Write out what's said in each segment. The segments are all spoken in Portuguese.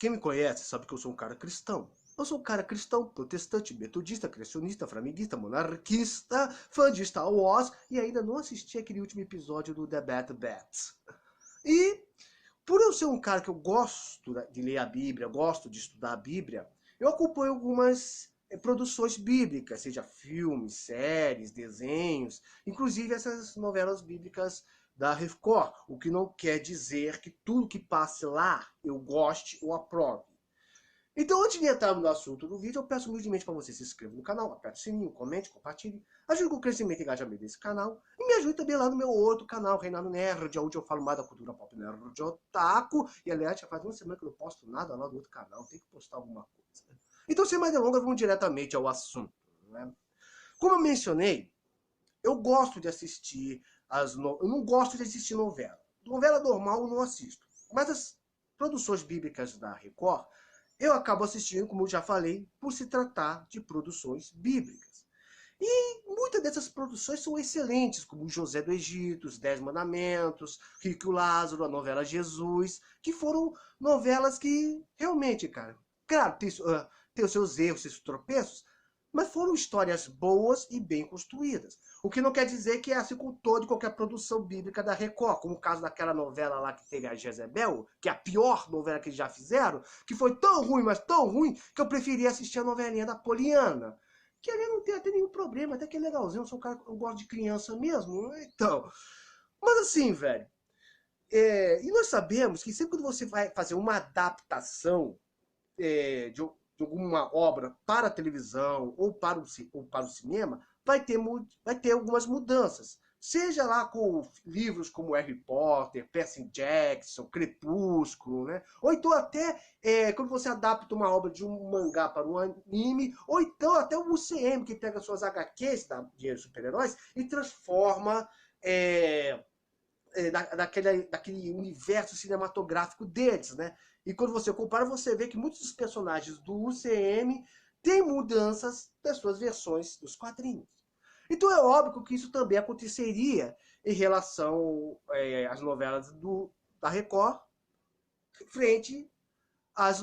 Quem me conhece sabe que eu sou um cara cristão. Eu sou um cara cristão, protestante, metodista, criacionista, flamenguista, monarquista, fã de Star Wars e ainda não assisti aquele último episódio do The Bad Batch. E por eu ser um cara que eu gosto de ler a Bíblia, gosto de estudar a Bíblia, eu acompanho algumas produções bíblicas, seja filmes, séries, desenhos, inclusive essas novelas bíblicas da Record, o que não quer dizer que tudo que passe lá eu goste ou aprove. Então, antes de entrar no assunto do vídeo, eu peço humildemente para você se inscrever no canal, aperte o sininho, comente, compartilhe, ajude com o crescimento e engajamento desse canal, e me ajude também lá no meu outro canal, Reinado Nerd, onde eu falo mais da cultura pop nerd de otaku, e aliás, já faz uma semana que eu não posto nada lá no outro canal, tem que postar alguma coisa. Então, sem mais delongas, vamos diretamente ao assunto. Né? Como eu mencionei, eu gosto de assistir eu não gosto de assistir novela. Novela normal eu não assisto, mas as produções bíblicas da Record eu acabo assistindo, como eu já falei, por se tratar de produções bíblicas. E muitas dessas produções são excelentes, como José do Egito, Os Dez Mandamentos, Rico e o Lázaro, a novela Jesus, que foram novelas que realmente, cara, claro, tem os seus erros, seus tropeços, mas foram histórias boas e bem construídas. O que não quer dizer que é assim com toda e qualquer produção bíblica da Record, como o caso daquela novela lá que teve a Jezebel, que é a pior novela que eles já fizeram, que foi tão ruim, mas tão ruim, que eu preferi assistir a novelinha da Poliana. Que ali não tem até nenhum problema, até que é legalzinho, eu sou um cara que eu gosto de criança mesmo, então. Mas assim, velho, e nós sabemos que sempre quando você vai fazer uma adaptação de alguma obra para a televisão ou para o cinema, vai ter algumas mudanças. Seja lá com livros como Harry Potter, Percy Jackson, Crepúsculo, né? Ou então até quando você adapta uma obra de um mangá para um anime, ou então até o UCM, que pega suas HQs de super-heróis e transforma daquele universo cinematográfico deles, né? E quando você compara, você vê que muitos dos personagens do UCM têm mudanças das suas versões dos quadrinhos. Então é óbvio que isso também aconteceria em relação às novelas da Record frente às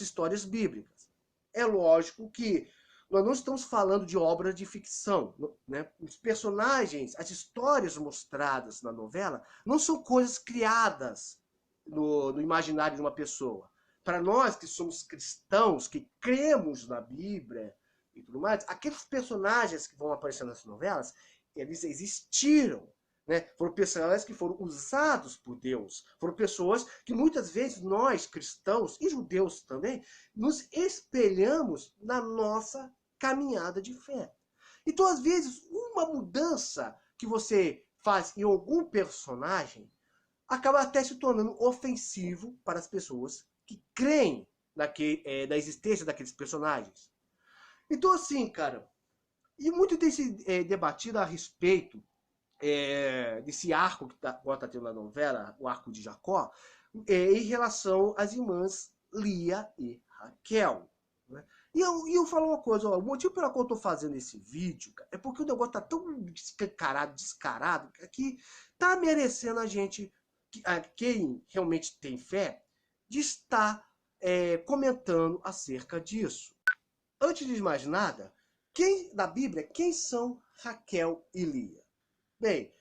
histórias bíblicas. É lógico que nós não estamos falando de obra de ficção. Né? Os personagens, as histórias mostradas na novela, não são coisas criadas no imaginário de uma pessoa. Para nós que somos cristãos, que cremos na Bíblia e tudo mais, aqueles personagens que vão aparecer nas novelas, eles existiram. Né? Foram personagens que foram usados por Deus. Foram pessoas que muitas vezes nós, cristãos e judeus também, nos espelhamos na nossa caminhada de fé. Então, às vezes, uma mudança que você faz em algum personagem acaba até se tornando ofensivo para as pessoas que creem na existência daqueles personagens. Então, assim, cara, e muito tem se debatido a respeito desse arco que agora está tendo na novela, o arco de Jacó, em relação às irmãs Lia e Raquel. Né? E eu falo uma coisa, ó, o motivo pelo qual eu estou fazendo esse vídeo cara, é porque o negócio está tão descarado, que está merecendo a gente, quem realmente tem fé, de estar comentando acerca disso. Antes de mais nada, da Bíblia, quem são Raquel e Lia? Bem,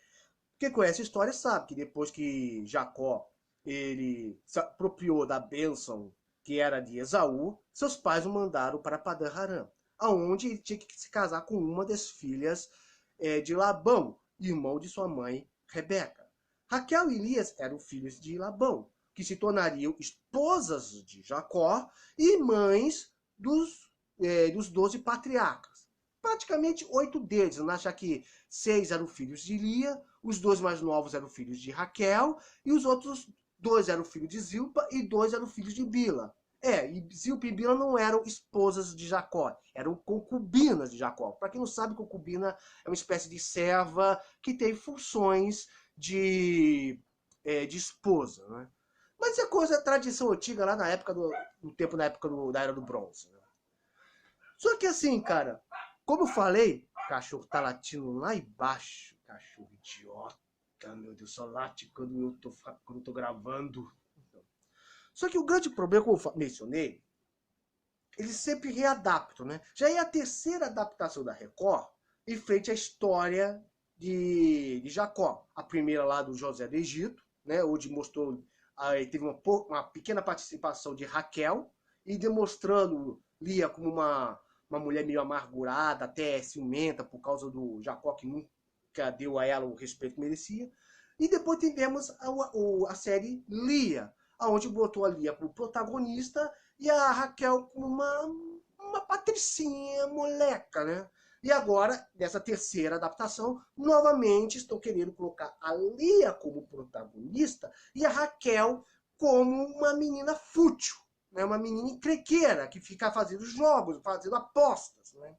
quem conhece a história sabe que depois que Jacó ele se apropriou da bênção que era de Esaú, seus pais o mandaram para Padã Aram, aonde ele tinha que se casar com uma das filhas de Labão, irmão de sua mãe Rebeca. Raquel e Elias eram filhos de Labão, que se tornariam esposas de Jacó e mães dos 12 patriarcas. Praticamente 8 deles, já que 6 eram filhos de Lia, os 2 mais novos eram filhos de Raquel, e os outros 2 eram filhos de Zilpa e 2 eram filhos de Bila. E Zilpa e Bila não eram esposas de Jacó, eram concubinas de Jacó. Para quem não sabe, concubina é uma espécie de serva que tem funções de esposa. Né? Mas é coisa, tradição antiga, lá na época na época da Era do Bronze. Né? Só que assim, cara, como eu falei, o cachorro tá latindo lá embaixo. Cachorro idiota, meu Deus, só late quando eu tô gravando. Só que o grande problema, como eu mencionei, eles sempre readaptam, né? Já é a terceira adaptação da Record em frente à história de Jacó. A primeira lá do José do Egito, né? Onde mostrou, teve uma pequena participação de Raquel, e demonstrando Lia como uma mulher meio amargurada, até ciumenta, por causa do Jacó, que nunca deu a ela o respeito que merecia. E depois tivemos a série Lia, onde botou a Lia como protagonista e a Raquel como uma patricinha, moleca, né? E agora, nessa terceira adaptação, novamente estão querendo colocar a Lia como protagonista e a Raquel como uma menina fútil, né? Uma menina encrenqueira, que fica fazendo jogos, fazendo apostas, né?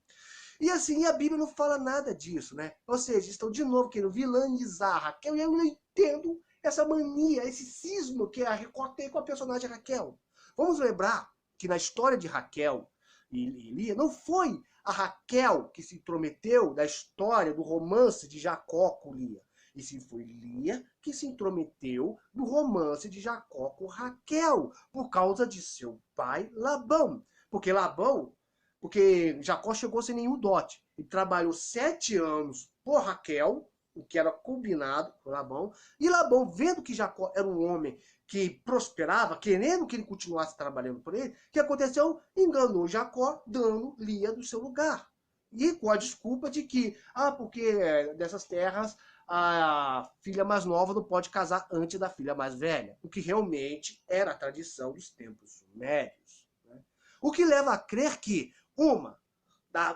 E assim, a Bíblia não fala nada disso, né? Ou seja, estão de novo querendo vilanizar a Raquel, e eu não entendo essa mania, esse cisma que a Record tem com a personagem Raquel. Vamos lembrar que na história de Raquel e Lia, não foi a Raquel que se intrometeu na história do romance de Jacó com Lia. E sim foi Lia que se intrometeu no romance de Jacó com Raquel, por causa de seu pai Labão. Porque Jacó chegou sem nenhum dote. Ele trabalhou 7 anos por Raquel, o que era combinado com Labão. E Labão, vendo que Jacó era um homem que prosperava, querendo que ele continuasse trabalhando por ele, o que aconteceu? Enganou Jacó, dando Lia do seu lugar. E com a desculpa de que, porque dessas terras a filha mais nova não pode casar antes da filha mais velha. O que realmente era a tradição dos tempos sumérios. Né? O que leva a crer que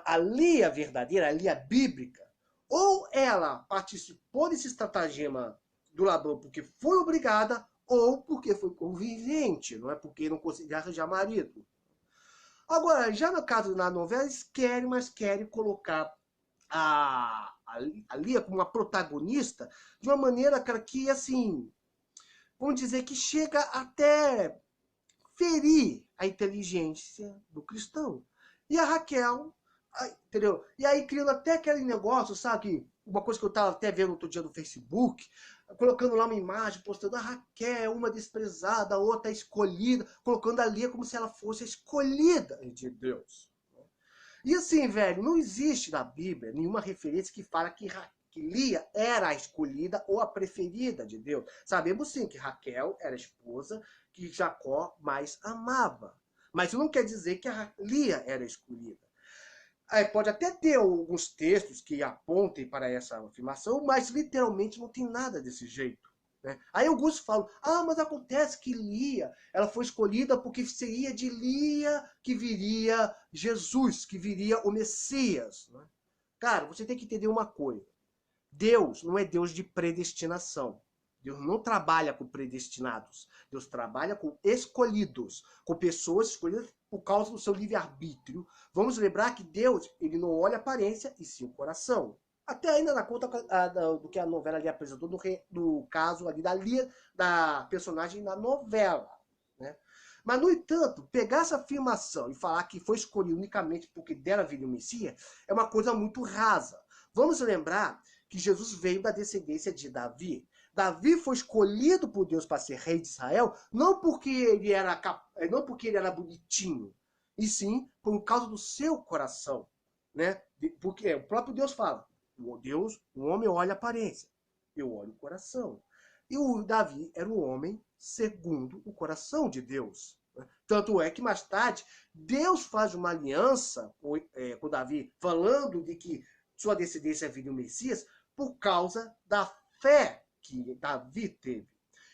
a Lia verdadeira, a Lia bíblica, ou ela participou desse estratagema do Labão porque foi obrigada, ou porque foi convivente, não é porque não conseguia arranjar marido. Agora, já no caso da novela, eles querem colocar a Lia como uma protagonista de uma maneira, cara, que, assim, vamos dizer que chega até ferir a inteligência do cristão. E a Raquel, entendeu? E aí criando até aquele negócio, sabe? Uma coisa que eu estava até vendo outro dia no Facebook, colocando lá uma imagem, postando a Raquel, uma desprezada, a outra escolhida, colocando a Lia como se ela fosse a escolhida de Deus. E assim, velho, não existe na Bíblia nenhuma referência que fala que Lia era a escolhida ou a preferida de Deus. Sabemos sim que Raquel era a esposa que Jacó mais amava. Mas isso não quer dizer que a Lia era a escolhida. Pode até ter alguns textos que apontem para essa afirmação, mas literalmente não tem nada desse jeito. Né? Aí alguns falam, mas acontece que Lia, ela foi escolhida porque seria de Lia que viria Jesus, que viria o Messias. Né? Cara, você tem que entender uma coisa. Deus não é Deus de predestinação. Deus não trabalha com predestinados. Deus trabalha com escolhidos, com pessoas escolhidas por causa do seu livre-arbítrio. Vamos lembrar que Deus, ele não olha a aparência e sim o coração. Até ainda na conta do que a novela ali apresentou, do caso ali da personagem na novela. Né? Mas, no entanto, pegar essa afirmação e falar que foi escolhido unicamente porque dera vir o Messias é uma coisa muito rasa. Vamos lembrar que Jesus veio da descendência de Davi. Davi foi escolhido por Deus para ser rei de Israel, não porque ele era bonitinho, e sim por causa do seu coração. Né? Porque o próprio Deus fala, o homem olha a aparência, eu olho o coração. E o Davi era um homem segundo o coração de Deus. Né? Tanto é que mais tarde, Deus faz uma aliança com Davi, falando de que sua descendência viria o Messias, por causa da fé que Davi teve.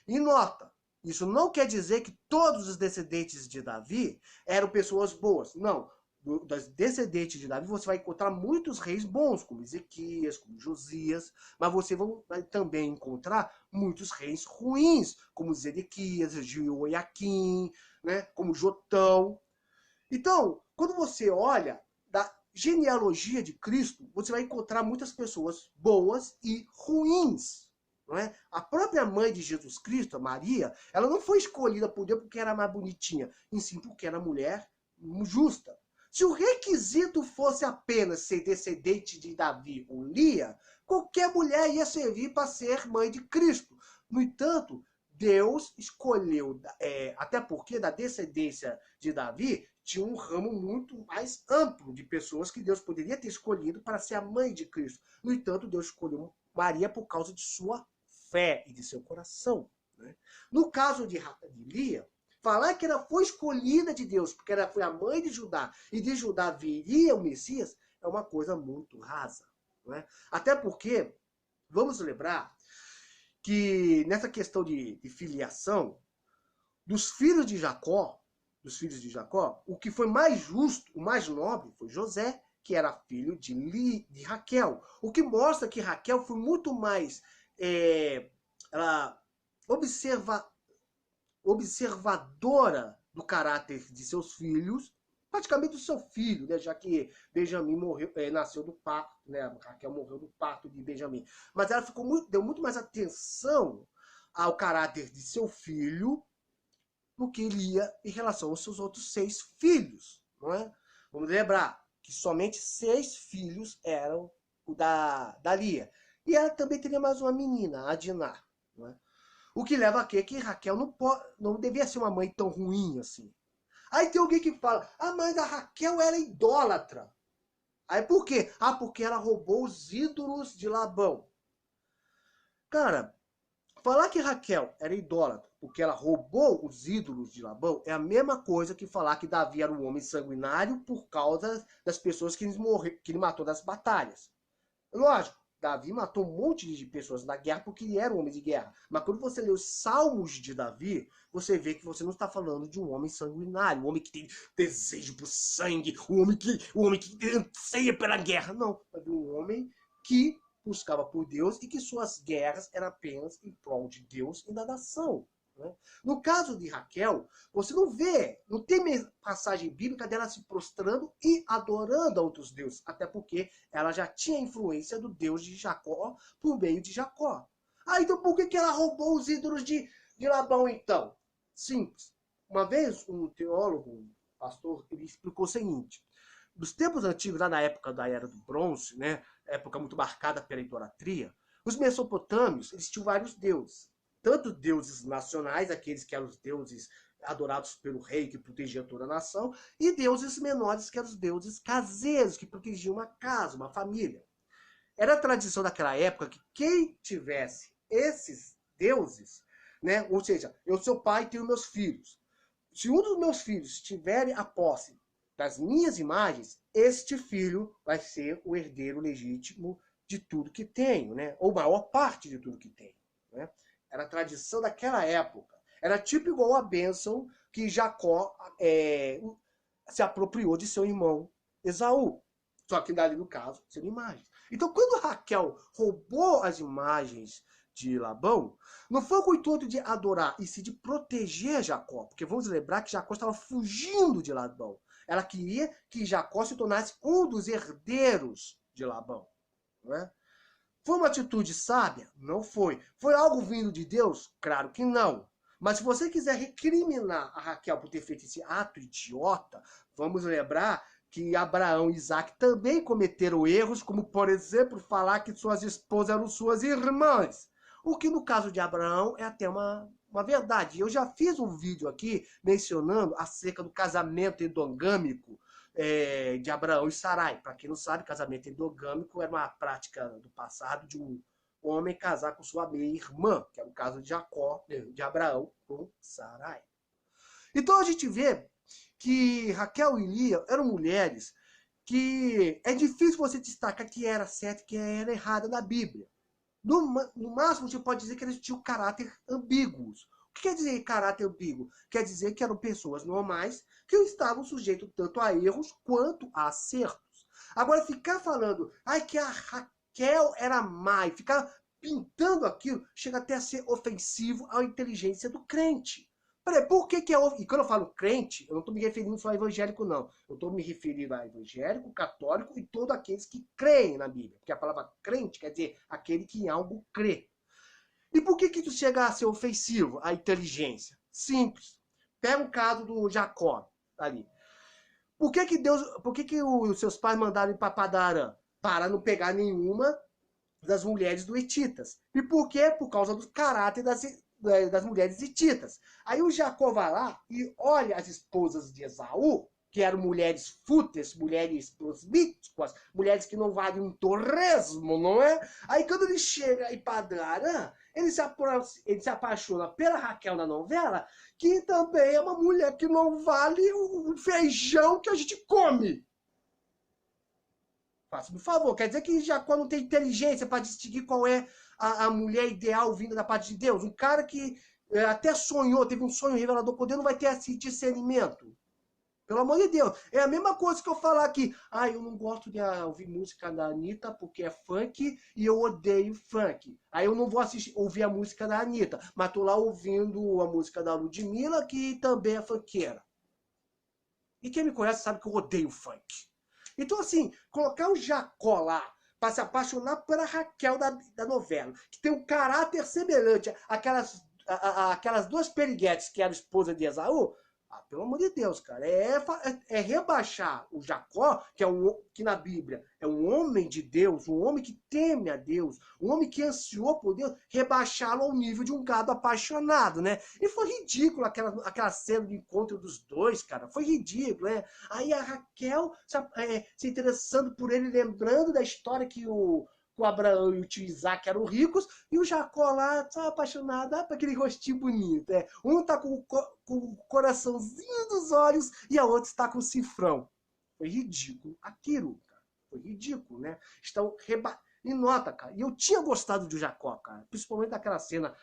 E nota, isso não quer dizer que todos os descendentes de Davi eram pessoas boas. Não. Das descendentes de Davi, você vai encontrar muitos reis bons, como Ezequias, como Josias, mas você vai também encontrar muitos reis ruins, como Zedequias, Jeoiaquim, né, como Jotão. Então, quando você olha da genealogia de Cristo, você vai encontrar muitas pessoas boas e ruins. Não é? A própria mãe de Jesus Cristo, a Maria, ela não foi escolhida por Deus porque era mais bonitinha, em sim porque era mulher justa. Se o requisito fosse apenas ser descendente de Davi ou Lia, qualquer mulher ia servir para ser mãe de Cristo. No entanto, Deus escolheu, até porque da descendência de Davi tinha um ramo muito mais amplo de pessoas que Deus poderia ter escolhido para ser a mãe de Cristo. No entanto, Deus escolheu Maria por causa de sua fé e de seu coração. Né? No caso de Lia, falar que ela foi escolhida de Deus, porque ela foi a mãe de Judá, e de Judá viria o Messias, é uma coisa muito rasa. Não é? Até porque, vamos lembrar, que nessa questão de filiação, dos filhos de Jacó, o que foi mais justo, o mais nobre, foi José, que era filho de Raquel. O que mostra que Raquel foi muito mais ela observadora do caráter de seus filhos, praticamente do seu filho, né, já que Benjamim nasceu do parto, né, Raquel morreu do parto de Benjamim. Mas ela deu muito mais atenção ao caráter de seu filho do que Lia em relação aos seus outros 6 filhos. Não é? Vamos lembrar que somente 6 filhos eram o da Lia. E ela também teria mais uma menina, a Diná. Não é? O que leva a que Raquel não devia ser uma mãe tão ruim assim. Aí tem alguém que fala, mas a Raquel era idólatra. Aí por quê? Porque ela roubou os ídolos de Labão. Cara, falar que Raquel era idólatra porque ela roubou os ídolos de Labão é a mesma coisa que falar que Davi era um homem sanguinário por causa das pessoas que ele matou nas batalhas. Lógico, Davi matou um monte de pessoas na guerra porque ele era um homem de guerra. Mas quando você lê os salmos de Davi, você vê que você não está falando de um homem sanguinário, um homem que tem desejo por sangue, um homem que anseia pela guerra. Não, é de um homem que buscava por Deus e que suas guerras eram apenas em prol de Deus e da nação. Né? No caso de Raquel, você não tem passagem bíblica dela se prostrando e adorando a outros deuses, até porque ela já tinha influência do Deus de Jacó por meio de Jacó. Então por que ela roubou os ídolos de Labão então? Simples. Uma vez um teólogo, um pastor, ele explicou o seguinte: nos tempos antigos, lá na época da Era do Bronze, né, época muito marcada pela idolatria, os mesopotâmios eles tinham vários deuses. Tanto deuses nacionais, aqueles que eram os deuses adorados pelo rei que protegia toda a nação, e deuses menores, que eram os deuses caseiros, que protegiam uma casa, uma família. Era a tradição daquela época que quem tivesse esses deuses, né, ou seja, eu sou pai e tenho meus filhos. Se um dos meus filhos tiver a posse das minhas imagens, este filho vai ser o herdeiro legítimo de tudo que tenho, né? Ou maior parte de tudo que tenho. Né? Era a tradição daquela época. Era tipo igual a bênção que Jacó se apropriou de seu irmão Esaú. Só que dali, no caso, sendo imagens. Então, quando Raquel roubou as imagens de Labão, não foi com o intuito de adorar, e sim de proteger Jacó. Porque vamos lembrar que Jacó estava fugindo de Labão. Ela queria que Jacó se tornasse um dos herdeiros de Labão. Não é? Foi uma atitude sábia? Não foi. Foi algo vindo de Deus? Claro que não. Mas se você quiser recriminar a Raquel por ter feito esse ato idiota, vamos lembrar que Abraão e Isaac também cometeram erros, como, por exemplo, falar que suas esposas eram suas irmãs. O que, no caso de Abraão, é até uma verdade. Eu já fiz um vídeo aqui mencionando acerca do casamento endogâmico de Abraão e Sarai. Para quem não sabe, casamento endogâmico era uma prática do passado de um homem casar com sua meia-irmã, que é o caso de Jacó, de Abraão com Sarai. Então a gente vê que Raquel e Lia eram mulheres que é difícil você destacar que era certa e que era errada na Bíblia. No máximo, você pode dizer que eles tinham caráter ambíguos. O que quer dizer caráter ambíguo? Quer dizer que eram pessoas normais que estavam sujeitos tanto a erros quanto a acertos. Agora, ficar falando que a Raquel era má e ficar pintando aquilo chega até a ser ofensivo à inteligência do crente. Peraí, por que é... E quando eu falo crente, eu não estou me referindo só a evangélico, não. Eu estou me referindo a evangélico, católico e todos aqueles que creem na Bíblia. Porque a palavra crente quer dizer aquele que em algo crê. E por que isso chega a ser ofensivo à inteligência? Simples. Pega o caso do Jacó ali. Por que os seus pais mandaram ir para Padarã? Para não pegar nenhuma das mulheres do Hetitas. E por quê? Por causa do caráter das mulheres hititas. Aí o Jacó vai lá e olha as esposas de Esaú, que eram mulheres fúteis, mulheres prosmíticas, mulheres que não valem um torresmo, não é? Aí quando ele chega em Padan-Aram, ele se apaixona pela Raquel na novela, que também é uma mulher que não vale o feijão que a gente come. Faça-me um favor, quer dizer que Jacó não tem inteligência para distinguir qual é a mulher ideal vinda da parte de Deus? Um cara que até sonhou, teve um sonho revelador por Deus, não vai ter esse discernimento. Pelo amor de Deus. É a mesma coisa que eu falar aqui. Eu não gosto de ouvir música da Anitta porque é funk e eu odeio funk. Aí eu não vou ouvir a música da Anitta, mas tô lá ouvindo a música da Ludmilla, que também é funkeira. E quem me conhece sabe que eu odeio funk. Então, assim, colocar o Jacó lá para se apaixonar pela Raquel da novela, que tem um caráter semelhante àquelas duas periguetes que eram esposa de Esaú, pelo amor de Deus, cara, é rebaixar o Jacó, que na Bíblia é um homem de Deus, um homem que teme a Deus, um homem que ansiou por Deus, rebaixá-lo ao nível de um gado apaixonado, né? E foi ridículo aquela cena de encontro dos dois, cara, foi ridículo, né? Aí a Raquel se interessando por ele, lembrando da história que o Abraão e o tio Isaac eram ricos, e o Jacó lá tá apaixonado para aquele rostinho bonito. Um tá com o coraçãozinho dos olhos e a outra está com o cifrão. Foi ridículo aquilo, cara. Foi ridículo, né? E nota, cara, e eu tinha gostado do Jacó, cara, principalmente daquela cena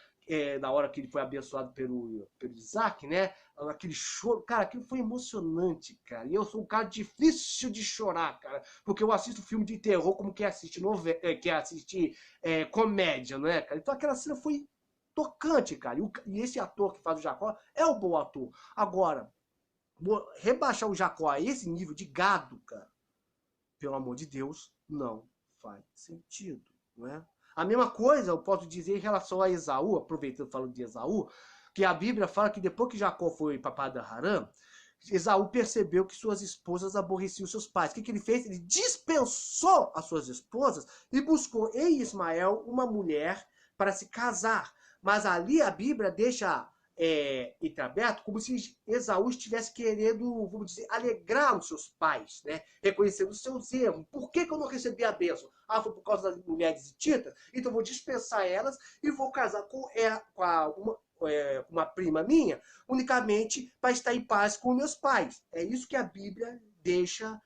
na hora que ele foi abençoado pelo Isaac, né? Aquele choro, cara, aquilo foi emocionante, cara. E eu sou um cara difícil de chorar, cara, porque eu assisto filme de terror como quem assiste comédia, não é, cara? Então aquela cena foi tocante, cara. E esse ator que faz o Jacó é um bom ator. Agora, rebaixar o Jacó a esse nível de gado, cara, pelo amor de Deus, não faz sentido, não é? A mesma coisa eu posso dizer em relação a Esaú, aproveitando falando de Esaú, que a Bíblia fala que depois que Jacó foi para Padan-Aram, Esaú percebeu que suas esposas aborreciam seus pais. O que ele fez? Ele dispensou as suas esposas e buscou em Ismael uma mulher para se casar. Mas ali a Bíblia deixa entreaberto como se Esaú estivesse querendo, vamos dizer, alegrar os seus pais, né? Reconhecendo os seus erros. Por que eu não recebi a bênção? Foi por causa das mulheres hititas? Então eu vou dispensar elas e vou casar com uma prima minha, unicamente para estar em paz com meus pais. É isso que a Bíblia deixa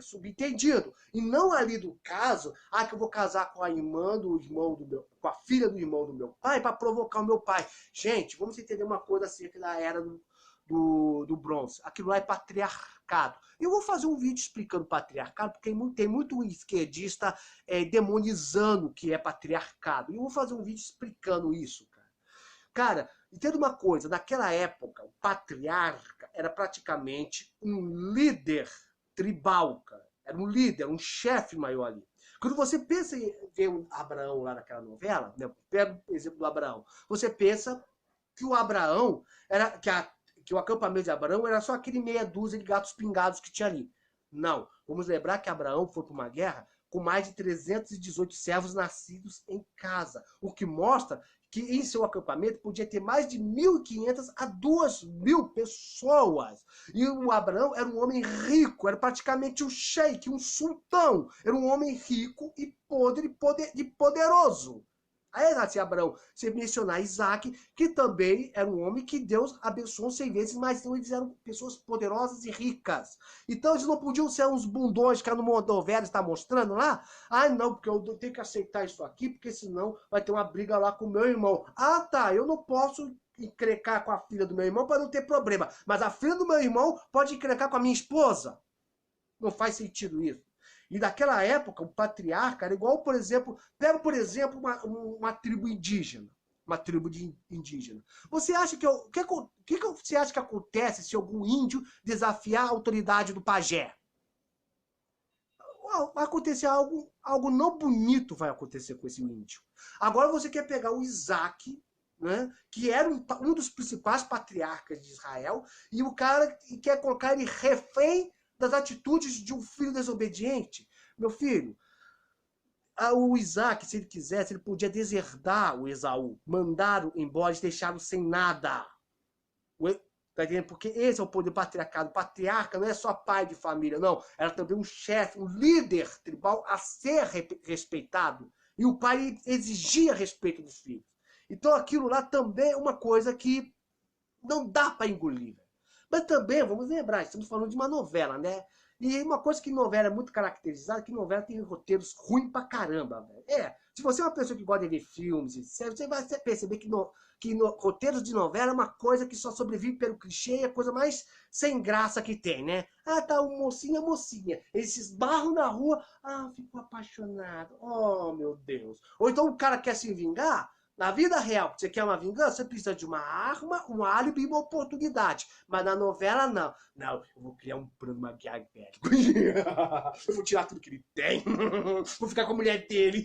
subentendido. E não ali do caso, que eu vou casar com a com a filha do irmão do meu pai para provocar o meu pai. Gente, vamos entender uma coisa acerca da era do bronze. Aquilo lá é patriarcado. Eu vou fazer um vídeo explicando patriarcado, porque tem muito esquerdista demonizando o que é patriarcado. E eu vou fazer um vídeo explicando isso, cara. Cara, entenda uma coisa, naquela época, o patriarca era praticamente um líder tribal, cara. Era um líder, um chefe maior ali. Quando você pensa em ver o Abraão lá naquela novela, né, pega o exemplo do Abraão, você pensa que o Abraão que o acampamento de Abraão era só aquele meia dúzia de gatos pingados que tinha ali. Não. Vamos lembrar que Abraão foi para uma guerra com mais de 318 servos nascidos em casa, o que mostra que em seu acampamento podia ter mais de 1.500 a 2.000 pessoas. E o Abraão era um homem rico, era praticamente um sheik, um sultão. Era um homem rico e poderoso. Aí nasce Abraão, você mencionar Isaac, que também era um homem que Deus abençoou 100 vezes, mas eles eram pessoas poderosas e ricas. Então eles não podiam ser uns bundões que a novela está mostrando lá. Não, porque eu tenho que aceitar isso aqui, porque senão vai ter uma briga lá com o meu irmão. Tá, eu não posso encrencar com a filha do meu irmão para não ter problema, mas a filha do meu irmão pode encrencar com a minha esposa. Não faz sentido isso. E naquela época, o patriarca era igual, por exemplo, pega, por exemplo, uma tribo indígena. Uma tribo indígena. Você acha que você acha que acontece se algum índio desafiar a autoridade do pajé? Vai acontecer algo não bonito vai acontecer com esse índio. Agora você quer pegar o Isaac, né, que era um dos principais patriarcas de Israel, e o cara quer colocar ele refém das atitudes de um filho desobediente. Meu filho, O Isaac, se ele quisesse, ele podia deserdar o Esaú, mandá-lo embora e deixá-lo sem nada. Tá entendendo? Porque esse é o poder patriarcado. O patriarca não é só pai de família, não. Era também um chefe, um líder tribal a ser respeitado. E o pai exigia respeito dos filhos. Então aquilo lá também é uma coisa que não dá para engolir. Mas também, vamos lembrar, estamos falando de uma novela, né? E uma coisa que novela é muito caracterizada, que novela tem roteiros ruins pra caramba, velho. Se você é uma pessoa que gosta de ver filmes e séries, você vai perceber que roteiros de novela é uma coisa que só sobrevive pelo clichê, é a coisa mais sem graça que tem, né? Ah, tá, um mocinho, a mocinha. Eles se esbarram na rua, fico apaixonado. Oh, meu Deus. Ou então o cara quer se vingar. Na vida real, você quer uma vingança, você precisa de uma arma, um álibi e uma oportunidade. Mas na novela, não. Não, eu vou criar um plano maquiavélico. Eu vou tirar tudo que ele tem. Vou ficar com a mulher dele.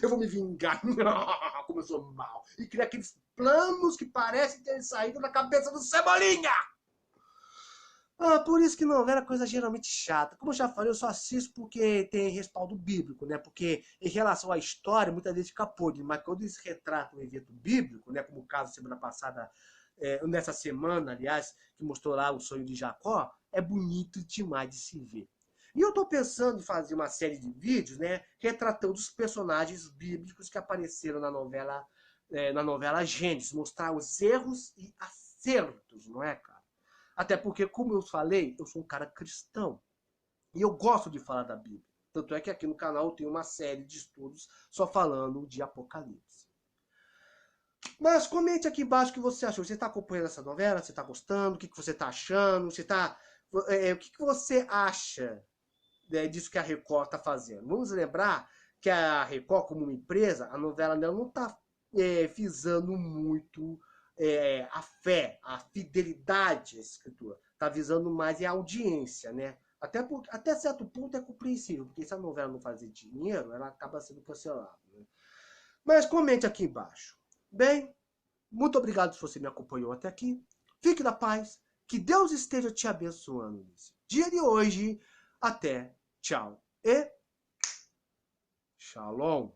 Eu vou me vingar. Como eu sou mal. E criar aqueles planos que parecem ter saído da cabeça do Cebolinha. Por isso que novela é coisa geralmente chata. Como eu já falei, eu só assisto porque tem respaldo bíblico, né? Porque em relação à história, muitas vezes fica podre. Mas quando eles retratam um evento bíblico, né? Como o caso semana passada, nessa semana, aliás, que mostrou lá o sonho de Jacó, é bonito demais de se ver. E eu tô pensando em fazer uma série de vídeos, né? Retratando os personagens bíblicos que apareceram na novela Gênesis. Mostrar os erros e acertos, não é, cara? Até porque, como eu falei, eu sou um cara cristão. E eu gosto de falar da Bíblia. Tanto é que aqui no canal eu tenho uma série de estudos só falando de Apocalipse. Mas comente aqui embaixo o que você achou. Você está acompanhando essa novela? Você está gostando? O que você está achando? O que você acha disso que a Record está fazendo? Vamos lembrar que a Record, como uma empresa, a novela dela não está visando muito a fé, a fidelidade à escritura. Está visando mais a audiência, né? Até certo ponto é compreensível, porque se a novela não fazer dinheiro, ela acaba sendo cancelada. Né? Mas comente aqui embaixo. Bem, muito obrigado se você me acompanhou até aqui. Fique na paz. Que Deus esteja te abençoando nesse dia de hoje. Até, tchau e shalom.